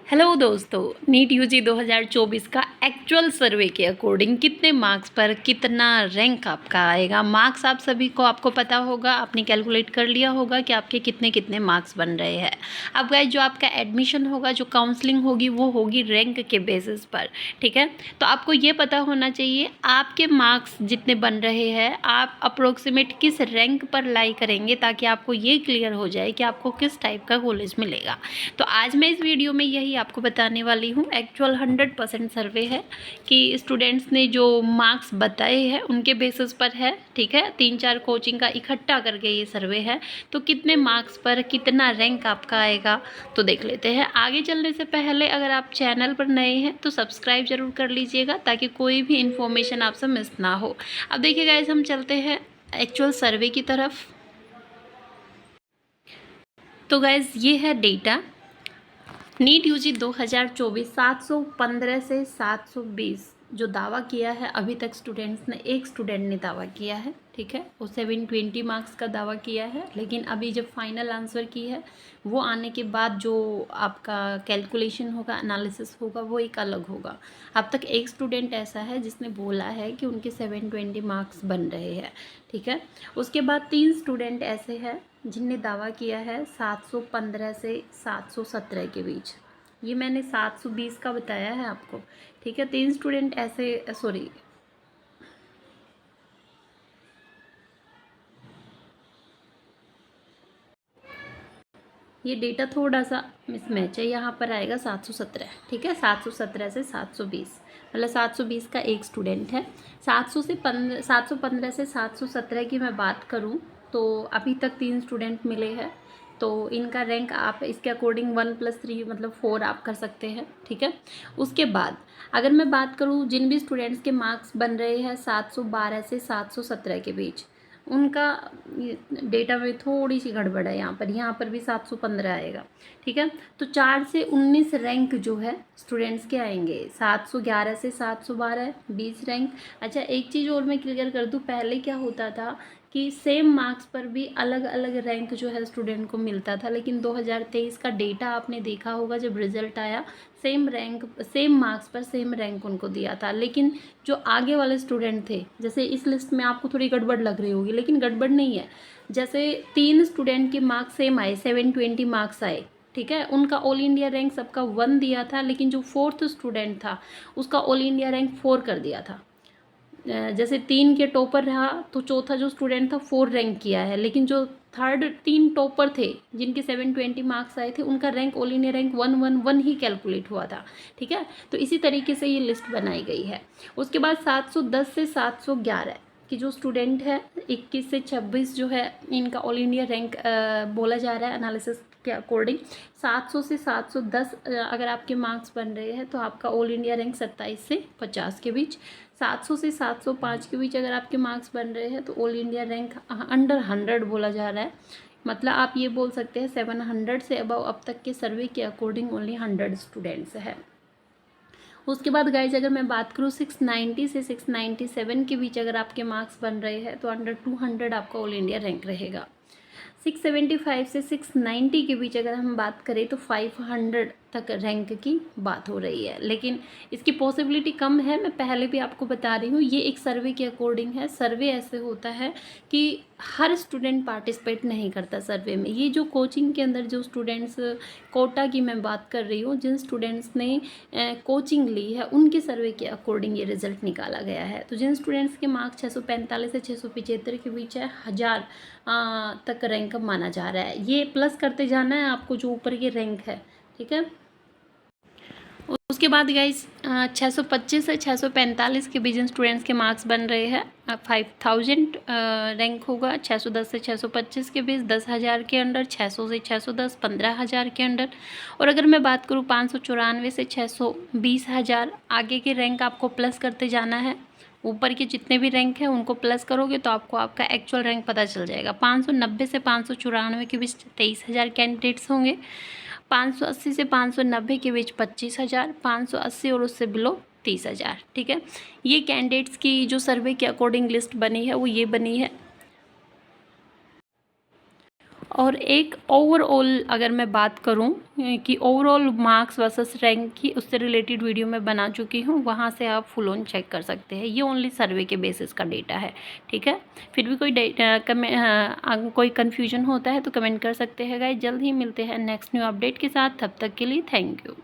Hello दोस्तों, NEET UG 2024 का actual सर्वे के अकॉर्डिंग कितने मार्क्स पर कितना रैंक आपका आएगा। मार्क्स आप सभी को आपको पता होगा, आपने कैलकुलेट कर लिया होगा कि आपके कितने कितने मार्क्स बन रहे हैं। अब गाइस, जो आपका एडमिशन होगा, जो काउंसलिंग होगी, वो होगी रैंक के बेसिस पर। ठीक है, तो आपको ये पता होना चाहिए आपके मार्क्स जितने बन रहे हैं आप अप्रोक्सीमेट किस रैंक पर लाई करेंगे, ताकि आपको ये क्लियर हो जाए कि आपको किस टाइप का कॉलेज मिलेगा। तो आज मैं इस वीडियो में यही आपको बताने वाली हूँ। एक्चुअल 100% सर्वे है कि स्टूडेंट्स ने जो मार्क्स बताए हैं उनके बेसिस पर है। ठीक है, 3-4 कोचिंग का इकट्ठा करके ये सर्वे है। तो कितने मार्क्स पर कितना रैंक आपका आएगा तो देख लेते हैं। आगे चलने से पहले अगर आप चैनल पर नए हैं तो सब्सक्राइब जरूर कर लीजिएगा, ताकि कोई भी इन्फॉर्मेशन आपसे मिस ना हो। अब देखिए गाइस, हम चलते हैं एक्चुअल सर्वे की तरफ। तो गाइस, ये है डेटा नीट यूजी 2024 715 से 720 जो दावा किया है अभी तक स्टूडेंट्स ने, एक स्टूडेंट ने दावा किया है। ठीक है, वो 720 मार्क्स का दावा किया है, लेकिन अभी जब फाइनल आंसर की है वो आने के बाद जो आपका कैलकुलेशन होगा, एनालिसिस होगा, वो एक अलग होगा। अब तक एक स्टूडेंट ऐसा है जिसने बोला है कि उनके 720 मार्क्स बन रहे हैं। ठीक है, उसके बाद 3 स्टूडेंट ऐसे हैं जिनने दावा किया है 715 से 717 के बीच। ये मैंने 720 का बताया है आपको। ठीक है, 3 स्टूडेंट ऐसे, सॉरी, ये डेटा थोड़ा सा मिसमैच है। यहाँ पर आएगा 717। ठीक है, 717 से 720, मतलब 720 का एक स्टूडेंट है। 715 से 717 की मैं बात करूँ तो अभी तक 3 स्टूडेंट मिले हैं। तो इनका रैंक आप इसके अकॉर्डिंग 1+3 मतलब 4 आप कर सकते हैं। ठीक है, उसके बाद अगर मैं बात करूँ जिन भी स्टूडेंट्स के मार्क्स बन रहे हैं 712 से 717 के बीच, उनका डेटा में थोड़ी सी गड़बड़ है। यहाँ पर भी 715 आएगा। ठीक है, तो 4 से 19 रैंक जो है स्टूडेंट्स के आएंगे। 711 से 712 20 रैंक। अच्छा, एक चीज़ और मैं क्लियर कर दूँ, पहले क्या होता था कि सेम मार्क्स पर भी अलग अलग रैंक जो है स्टूडेंट को मिलता था, लेकिन 2023 का डेटा आपने देखा होगा, जब रिजल्ट आया सेम रैंक सेम मार्क्स पर सेम रैंक उनको दिया था। लेकिन जो आगे वाले स्टूडेंट थे, जैसे इस लिस्ट में आपको थोड़ी गड़बड़ लग रही होगी, लेकिन गड़बड़ नहीं है। जैसे 3 स्टूडेंट के मार्क्स सेम आए, 720 मार्क्स आए। ठीक है, उनका ऑल इंडिया रैंक सबका 1 दिया था, लेकिन जो 4th स्टूडेंट था उसका ऑल इंडिया रैंक 4 कर दिया था। जैसे 3 के टॉपर रहा तो चौथा जो स्टूडेंट था 4 रैंक किया है, लेकिन जो थर्ड 3 टॉपर थे जिनके 720 मार्क्स आए थे, उनका रैंक ऑल इंडिया रैंक 111 ही कैलकुलेट हुआ था। ठीक है, तो इसी तरीके से ये लिस्ट बनाई गई है। उसके बाद 710 से 711 कि जो स्टूडेंट है 21 से 26 जो है, इनका ऑल इंडिया रैंक बोला जा रहा है एनालिसिस के अकॉर्डिंग। 700 से 710 अगर आपके मार्क्स बन रहे हैं तो आपका ऑल इंडिया रैंक 27 से 50 के बीच। 700 से 705 के बीच अगर आपके मार्क्स बन रहे हैं तो ऑल इंडिया रैंक अंडर 100 बोला जा रहा है। मतलब आप ये बोल सकते हैं 700 से अबव अब तक के सर्वे के अकॉर्डिंग ओनली 100 स्टूडेंट्स है। उसके बाद गाइज, अगर मैं बात करूँ 690 से 697 के बीच अगर आपके मार्क्स बन रहे हैं तो अंडर 200 आपका ऑल इंडिया रैंक रहेगा। 675 से 690 के बीच अगर हम बात करें तो 500 तक रैंक की बात हो रही है, लेकिन इसकी पॉसिबिलिटी कम है। मैं पहले भी आपको बता रही हूँ, ये एक सर्वे के अकॉर्डिंग है। सर्वे ऐसे होता है कि हर स्टूडेंट पार्टिसिपेट नहीं करता सर्वे में। ये जो कोचिंग के अंदर जो स्टूडेंट्स, कोटा की मैं बात कर रही हूँ, जिन स्टूडेंट्स ने कोचिंग ली है उनके सर्वे के अकॉर्डिंग ये रिज़ल्ट निकाला गया है। तो जिन स्टूडेंट्स के मार्क्स 645 से 675 के बीच है, 1000 तक रैंक माना जा रहा है। ये प्लस करते जाना है आपको जो ऊपर के रैंक है। ठीक है, उसके बाद गाइस 625 से 645 के बीच स्टूडेंट्स के मार्क्स बन रहे हैं, 5000 रैंक होगा। 610 से 625 के बीच 10,000 के अंडर, 600 से 610 15,000 के अंडर। और अगर मैं बात करूँ 594 से 620,000, आगे के रैंक आपको प्लस करते जाना है। ऊपर के जितने भी रैंक हैं उनको प्लस करोगे तो आपको आपका एक्चुअल रैंक पता चल जाएगा। 590 से 594 के बीच 23,000 कैंडिडेट्स होंगे। 580 से 590 के बीच 25,000, 580 और उससे बिलो 30,000। ठीक है, ये कैंडिडेट्स की जो सर्वे के अकॉर्डिंग लिस्ट बनी है वो ये बनी है। और एक ओवरऑल अगर मैं बात करूं कि ओवरऑल मार्क्स वर्सेस रैंक की, उससे रिलेटेड वीडियो मैं बना चुकी हूं, वहां से आप फुल ऑन चेक कर सकते हैं। ये ओनली सर्वे के बेसिस का डेटा है, ठीक है। फिर भी कोई कन्फ्यूजन होता है तो कमेंट कर सकते हैं गाइस। जल्द ही मिलते हैं नेक्स्ट न्यू अपडेट के साथ, तब तक के लिए थैंक यू।